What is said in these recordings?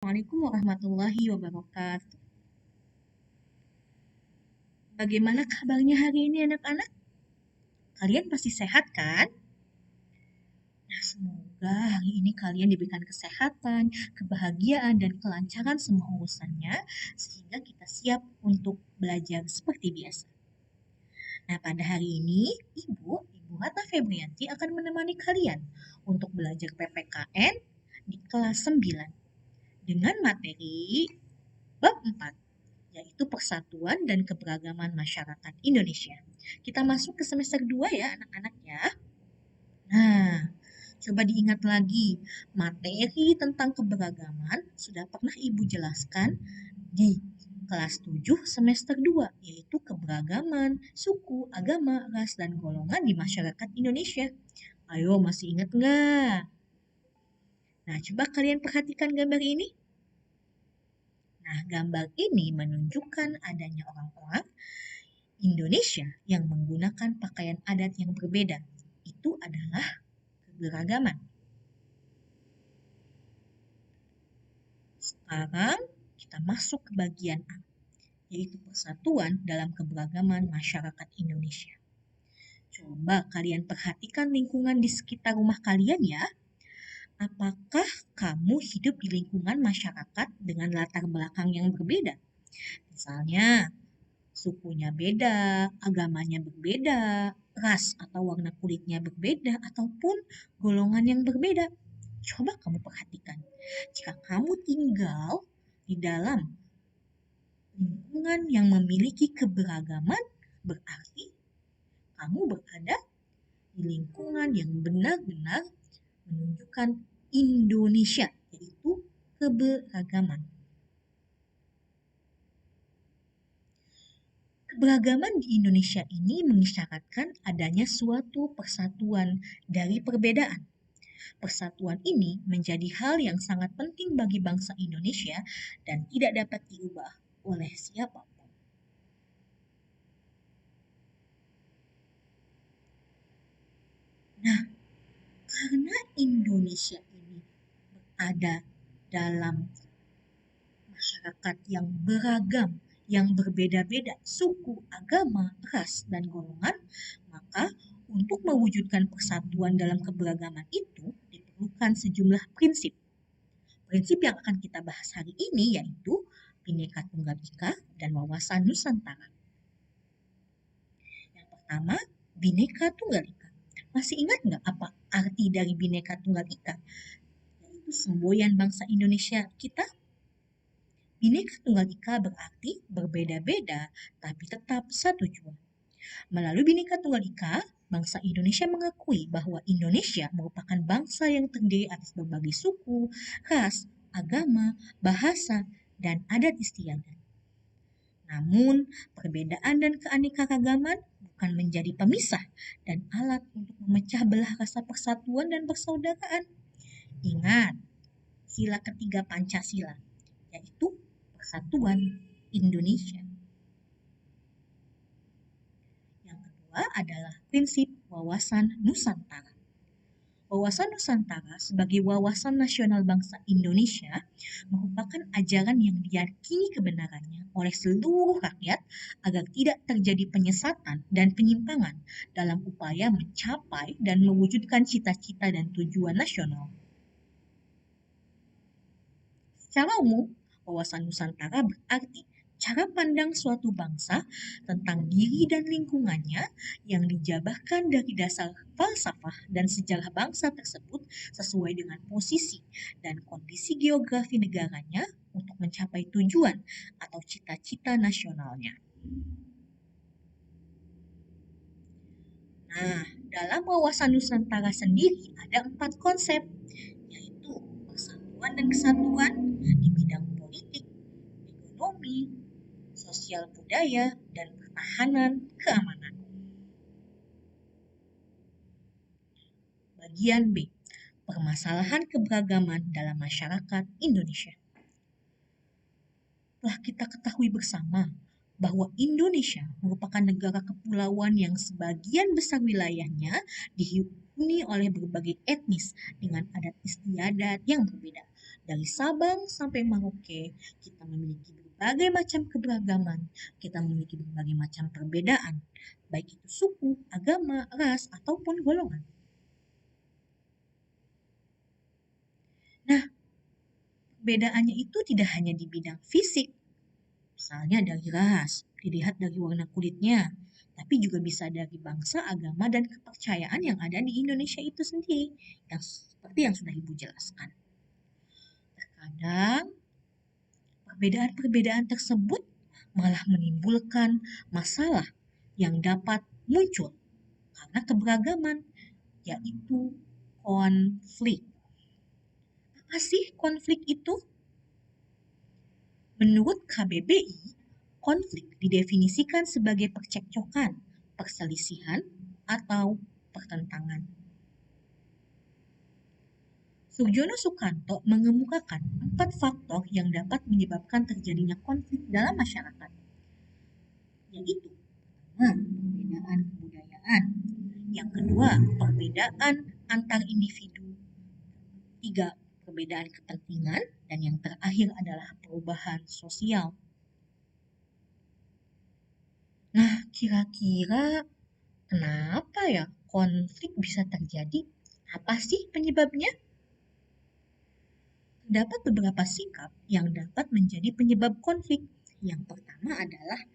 Assalamualaikum warahmatullahi wabarakatuh. Bagaimana kabarnya hari ini anak-anak? Kalian pasti sehat kan? Nah, semoga hari ini kalian diberikan kesehatan, kebahagiaan, dan kelancaran semua urusannya, sehingga kita siap untuk belajar seperti biasa. Nah, pada hari ini, Ibu Ratna Febrianti akan menemani kalian untuk belajar PPKN di kelas 9 dengan materi bab 4, yaitu Persatuan dan Keberagaman Masyarakat Indonesia. Kita masuk ke semester 2 ya anak-anak ya. Nah, coba diingat lagi, materi tentang keberagaman sudah pernah Ibu jelaskan di kelas 7 semester 2, yaitu keberagaman suku, agama, ras, dan golongan di masyarakat Indonesia. Ayo, masih ingat nggak? Nah, coba kalian perhatikan gambar ini. Nah, gambar ini menunjukkan adanya orang-orang Indonesia yang menggunakan pakaian adat yang berbeda. Itu adalah keberagaman. Sekarang kita masuk ke bagian A, yaitu persatuan dalam keberagaman masyarakat Indonesia. Coba kalian perhatikan lingkungan di sekitar rumah kalian ya. Apakah kamu hidup di lingkungan masyarakat dengan latar belakang yang berbeda? Misalnya, sukunya beda, agamanya berbeda, ras atau warna kulitnya berbeda, ataupun golongan yang berbeda. Coba kamu perhatikan, jika kamu tinggal di dalam lingkungan yang memiliki keberagaman, berarti kamu berada di lingkungan yang benar-benar menunjukkan Indonesia, yaitu keberagaman. Keberagaman di Indonesia ini mengisyaratkan adanya suatu persatuan dari perbedaan. Persatuan ini menjadi hal yang sangat penting bagi bangsa Indonesia dan tidak dapat diubah oleh siapapun. Nah, karena Indonesia ini berada dalam masyarakat yang beragam, yang berbeda-beda suku, agama, ras, dan golongan, maka untuk mewujudkan persatuan dalam keberagaman itu diperlukan sejumlah prinsip. Prinsip yang akan kita bahas hari ini yaitu Bhinneka Tunggal Ika dan Wawasan Nusantara. Yang pertama, Bhinneka Tunggal Ika. Masih ingat nggak apa arti dari Bhinneka Tunggal Ika? Yaitu semboyan bangsa Indonesia kita. Bhinneka Tunggal Ika berarti berbeda-beda tapi tetap satu jua. Melalui Bhinneka Tunggal Ika, bangsa Indonesia mengakui bahwa Indonesia merupakan bangsa yang terdiri atas berbagai suku, ras, agama, bahasa, dan adat istiadat. Namun, perbedaan dan keanekaragaman bukan menjadi pemisah dan alat untuk memecah belah rasa persatuan dan persaudaraan. Ingat, sila ketiga Pancasila, yaitu persatuan Indonesia. Yang kedua adalah prinsip wawasan Nusantara. Wawasan Nusantara sebagai wawasan nasional bangsa Indonesia merupakan ajaran yang diyakini kebenarannya oleh seluruh rakyat agar tidak terjadi penyesatan dan penyimpangan dalam upaya mencapai dan mewujudkan cita-cita dan tujuan nasional. Secara umum, wawasan Nusantara berarti cara pandang suatu bangsa tentang diri dan lingkungannya yang dijabarkan dari dasar falsafah dan sejarah bangsa tersebut sesuai dengan posisi dan kondisi geografi negaranya untuk mencapai tujuan atau cita-cita nasionalnya. Nah, dalam wawasan Nusantara sendiri ada 4 konsep, yaitu persatuan dan kesatuan di bidang politik, ekonomi, sosial budaya, dan pertahanan keamanan. Bagian B, permasalahan keberagaman dalam masyarakat Indonesia. Telah kita ketahui bersama bahwa Indonesia merupakan negara kepulauan yang sebagian besar wilayahnya dihuni oleh berbagai etnis dengan adat istiadat yang berbeda Dari Sabang sampai Merauke, kita memiliki berbagai macam keberagaman, kita memiliki berbagai macam perbedaan, baik itu suku, agama, ras, ataupun golongan. Nah, perbedaannya itu tidak hanya di bidang fisik, misalnya dari ras, dilihat dari warna kulitnya, tapi juga bisa dari bangsa, agama, dan kepercayaan yang ada di Indonesia itu sendiri, yang seperti yang sudah Ibu jelaskan. Terkadang, perbedaan-perbedaan tersebut malah menimbulkan masalah yang dapat muncul karena keberagaman, yaitu konflik. Apa sih konflik itu? Menurut KBBI, konflik didefinisikan sebagai percekcokan, perselisihan, atau pertentangan. Surjono Sukanto mengemukakan 4 faktor yang dapat menyebabkan terjadinya konflik dalam masyarakat, yaitu perbedaan kebudayaan, yang kedua perbedaan antar individu, tiga perbedaan kepentingan, dan yang terakhir adalah perubahan sosial. Nah, kira-kira kenapa ya konflik bisa terjadi? Apa sih penyebabnya? Terdapat beberapa sikap yang dapat menjadi penyebab konflik. Yang pertama adalah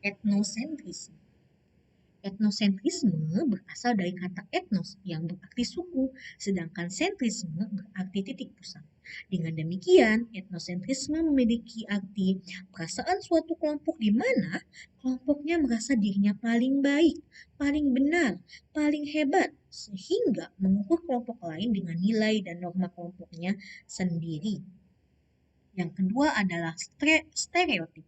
etnosentrisme. Etnosentrisme berasal dari kata etnos yang berarti suku, sedangkan sentrisme berarti titik pusat. Dengan demikian, etnosentrisme memiliki arti perasaan suatu kelompok di mana kelompoknya merasa dirinya paling baik, paling benar, paling hebat, sehingga mengukur kelompok lain dengan nilai dan norma kelompoknya sendiri. Yang kedua adalah stereotip.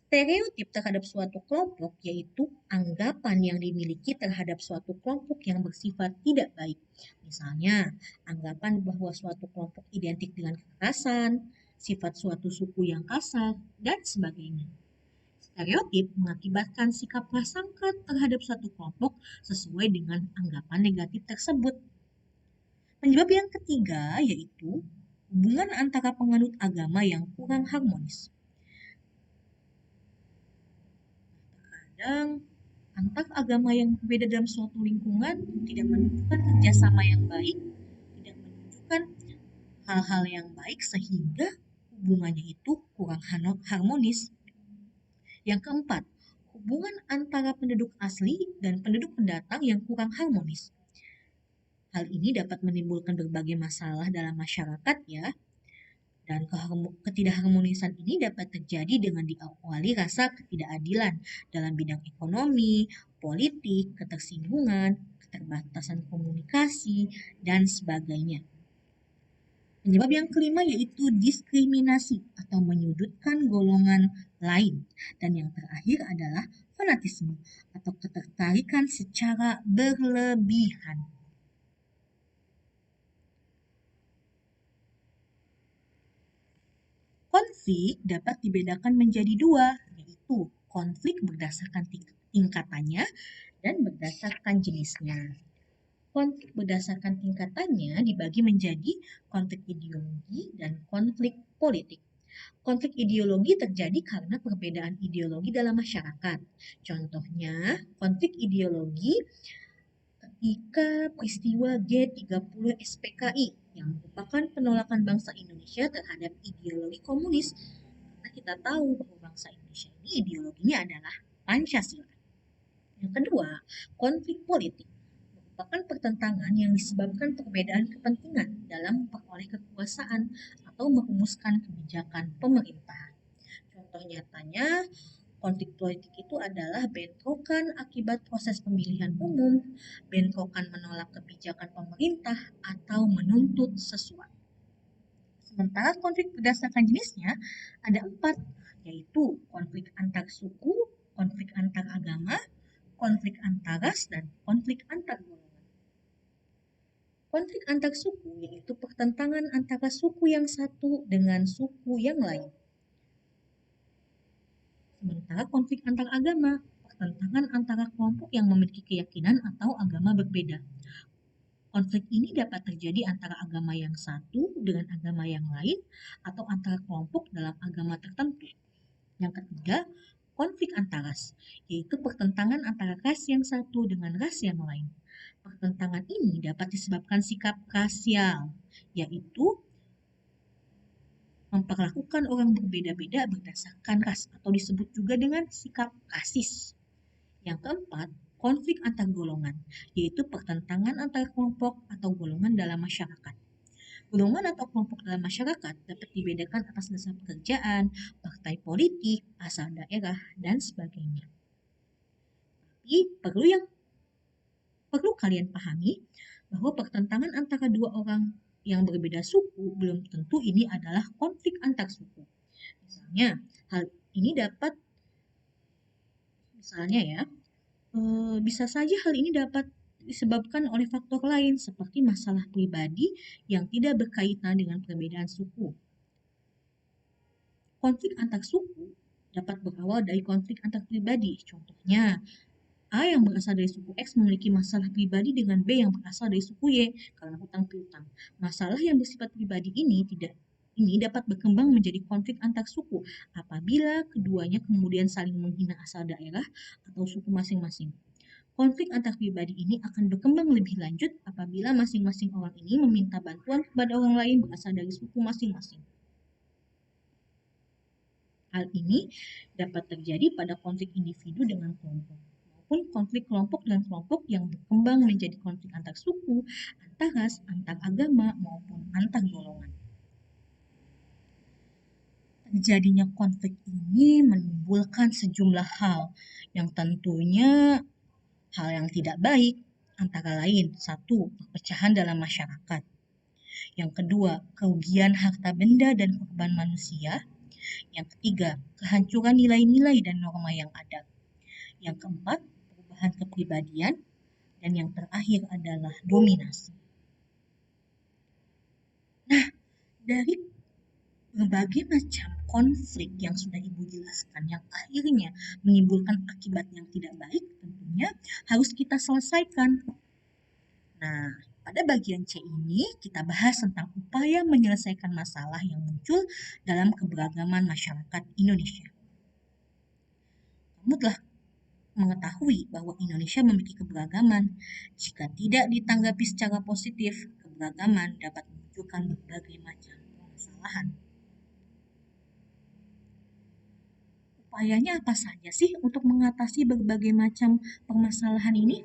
Stereotip terhadap suatu kelompok yaitu anggapan yang dimiliki terhadap suatu kelompok yang bersifat tidak baik. Misalnya, anggapan bahwa suatu kelompok identik dengan kekerasan, sifat suatu suku yang kasar, dan sebagainya. Stereotip mengakibatkan sikap prasangka terhadap suatu kelompok sesuai dengan anggapan negatif tersebut. Penyebab yang ketiga yaitu hubungan antara penganut agama yang kurang harmonis. Kadang antar agama yang berbeda dalam suatu lingkungan tidak menunjukkan kerjasama yang baik, tidak menunjukkan hal-hal yang baik sehingga hubungannya itu kurang harmonis. Yang keempat, hubungan antara penduduk asli dan penduduk pendatang yang kurang harmonis. Hal ini dapat menimbulkan berbagai masalah dalam masyarakat ya, dan ketidakharmonisan ini dapat terjadi dengan diawali rasa ketidakadilan dalam bidang ekonomi, politik, ketersinggungan, keterbatasan komunikasi, dan sebagainya. Penyebab yang kelima yaitu diskriminasi atau menyudutkan golongan lain. Dan yang terakhir adalah fanatisme atau ketertarikan secara berlebihan. Konflik dapat dibedakan menjadi dua, yaitu konflik berdasarkan tingkatannya dan berdasarkan jenisnya. Konflik berdasarkan tingkatannya dibagi menjadi konflik ideologi dan konflik politik. Konflik ideologi terjadi karena perbedaan ideologi dalam masyarakat. Contohnya, konflik ideologi ketika peristiwa G30 SPKI yang merupakan penolakan bangsa Indonesia terhadap ideologi komunis. Karena kita tahu bahwa bangsa Indonesia ini ideologinya adalah Pancasila. Yang kedua, konflik politik merupakan pertentangan yang disebabkan perbedaan kepentingan dalam memperoleh kekuasaan atau merumuskan kebijakan pemerintah. Contoh nyatanya, konflik politik itu adalah bentrokan akibat proses pemilihan umum, bentrokan menolak kebijakan pemerintah, atau menuntut sesuatu. Sementara konflik berdasarkan jenisnya ada 4, yaitu konflik antar suku, konflik antar agama, konflik antar ras, dan konflik antar golongan. Konflik antar suku yaitu pertentangan antara suku yang satu dengan suku yang lain. Sementara konflik antar agama, pertentangan antara kelompok yang memiliki keyakinan atau agama berbeda. Konflik ini dapat terjadi antara agama yang satu dengan agama yang lain atau antara kelompok dalam agama tertentu. Yang ketiga, konflik antar ras, yaitu pertentangan antara ras yang satu dengan ras yang lain. Pertentangan ini dapat disebabkan sikap rasial, yaitu memperlakukan orang berbeda-beda berdasarkan ras atau disebut juga dengan sikap rasis. Yang keempat, konflik antar golongan, yaitu pertentangan antar kelompok atau golongan dalam masyarakat. Golongan atau kelompok dalam masyarakat dapat dibedakan atas dasar pekerjaan, partai politik, asal daerah, dan sebagainya. Tapi perlu kalian pahami bahwa pertentangan antara dua orang yang berbeda suku belum tentu ini adalah konflik antar suku. Misalnya, hal ini dapat bisa saja hal ini dapat disebabkan oleh faktor lain seperti masalah pribadi yang tidak berkaitan dengan perbedaan suku. Konflik antar suku dapat berawal dari konflik antar pribadi. Contohnya, A yang berasal dari suku X memiliki masalah pribadi dengan B yang berasal dari suku Y karena hutang piutang. Masalah yang bersifat pribadi ini dapat berkembang menjadi konflik antar suku apabila keduanya kemudian saling menghina asal daerah atau suku masing-masing. Konflik antar pribadi ini akan berkembang lebih lanjut apabila masing-masing orang ini meminta bantuan kepada orang lain berasal dari suku masing-masing. Hal ini dapat terjadi pada konflik individu dengan kelompok, maupun konflik kelompok dengan kelompok yang berkembang menjadi konflik antar suku, antar ras, antar agama, maupun antar golongan. Terjadinya konflik ini menimbulkan sejumlah hal yang tentunya hal yang tidak baik, antara lain, satu, perpecahan dalam masyarakat. Yang kedua, kerugian harta benda dan korban manusia. Yang ketiga, kehancuran nilai-nilai dan norma yang ada. Yang keempat, perubahan kepribadian. Dan yang terakhir adalah dominasi. Nah, dari berbagai macam konflik yang sudah Ibu jelaskan, yang akhirnya menimbulkan akibat yang tidak baik, tentunya harus kita selesaikan. Nah, pada bagian C ini kita bahas tentang upaya menyelesaikan masalah yang muncul dalam keberagaman masyarakat Indonesia. Kamu telah mengetahui bahwa Indonesia memiliki keberagaman. Jika tidak ditanggapi secara positif, keberagaman dapat memunculkan berbagai macam permasalahan. Upayanya apa saja sih untuk mengatasi berbagai macam permasalahan ini?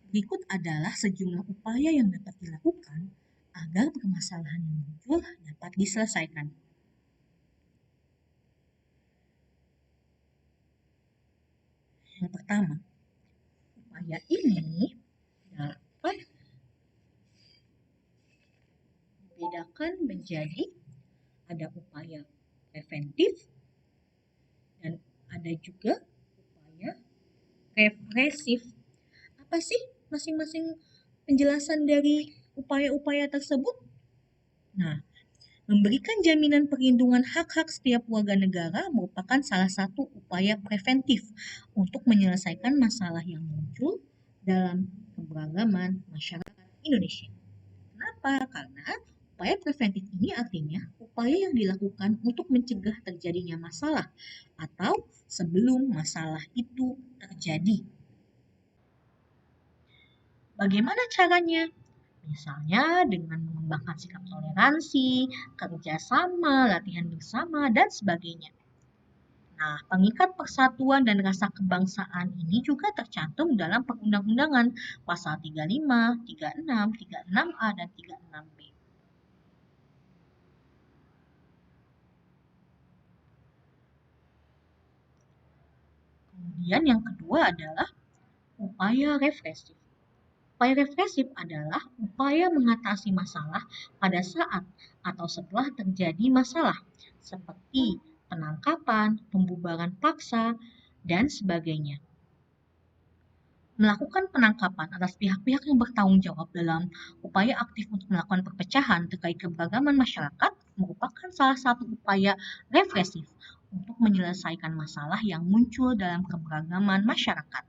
Berikut adalah sejumlah upaya yang dapat dilakukan agar permasalahan yang muncul dapat diselesaikan. Yang pertama, upaya ini dapat dibedakan menjadi ada upaya preventif dan ada juga upaya represif. Apa sih masing-masing penjelasan dari upaya-upaya tersebut? Nah, memberikan jaminan perlindungan hak-hak setiap warga negara merupakan salah satu upaya preventif untuk menyelesaikan masalah yang muncul dalam keberagaman masyarakat Indonesia. Kenapa? Karena upaya preventif ini artinya upaya yang dilakukan untuk mencegah terjadinya masalah atau sebelum masalah itu terjadi. Bagaimana caranya? Misalnya dengan mengembangkan sikap toleransi, kerjasama, latihan bersama, dan sebagainya. Nah, pengikat persatuan dan rasa kebangsaan ini juga tercantum dalam perundang-undangan pasal 35, 36, 36A, dan 36B. Kemudian yang kedua adalah upaya represif. Upaya represif adalah upaya mengatasi masalah pada saat atau setelah terjadi masalah, seperti penangkapan, pembubaran paksa, dan sebagainya. Melakukan penangkapan atas pihak-pihak yang bertanggung jawab dalam upaya aktif untuk melakukan perpecahan terkait keberagaman masyarakat merupakan salah satu upaya represif untuk menyelesaikan masalah yang muncul dalam keberagaman masyarakat.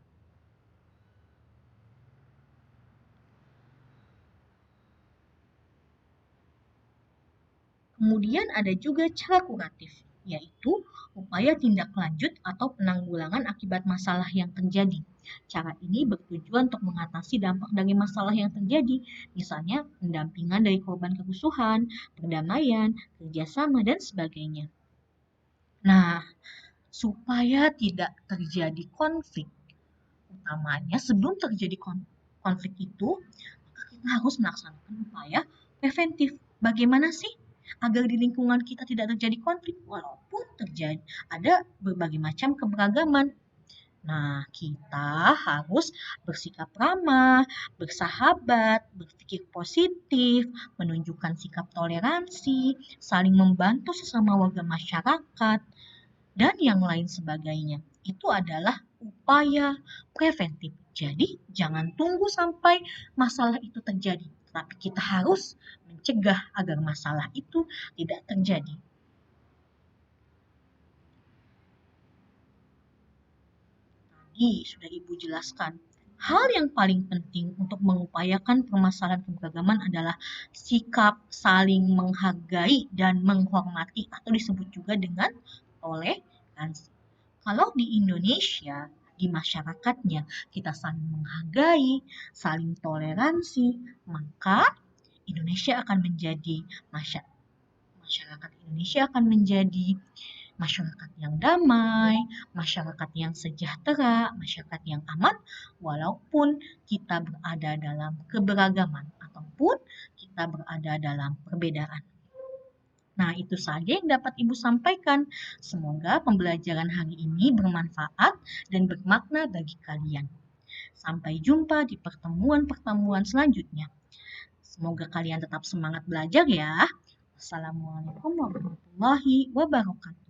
Kemudian ada juga cara kuratif, yaitu upaya tindak lanjut atau penanggulangan akibat masalah yang terjadi. Cara ini bertujuan untuk mengatasi dampak dari masalah yang terjadi, misalnya pendampingan dari korban kerusuhan, perdamaian, kerjasama, dan sebagainya. Nah, supaya tidak terjadi konflik, utamanya sebelum terjadi konflik itu, maka kita harus melaksanakan upaya preventif. Bagaimana sih agar di lingkungan kita tidak terjadi konflik walaupun terjadi ada berbagai macam keberagaman? Nah, kita harus bersikap ramah, bersahabat, berpikir positif, menunjukkan sikap toleransi, saling membantu sesama warga masyarakat, dan yang lain sebagainya. Itu adalah upaya preventif. Jadi, jangan tunggu sampai masalah itu terjadi, tapi kita harus mencegah agar masalah itu tidak terjadi. Tadi sudah Ibu jelaskan. Hal yang paling penting untuk mengupayakan permasalahan keberagaman adalah sikap saling menghargai dan menghormati atau disebut juga dengan toleransi. Kalau di Indonesia, di masyarakatnya, kita saling menghargai, saling toleransi, maka Indonesia akan menjadi masyarakat Indonesia akan menjadi masyarakat yang damai, masyarakat yang sejahtera, masyarakat yang aman, walaupun kita berada dalam keberagaman ataupun kita berada dalam perbedaan. Nah, itu saja yang dapat Ibu sampaikan. Semoga pembelajaran hari ini bermanfaat dan bermakna bagi kalian. Sampai jumpa di pertemuan-pertemuan selanjutnya. Semoga kalian tetap semangat belajar ya. Wassalamualaikum warahmatullahi wabarakatuh.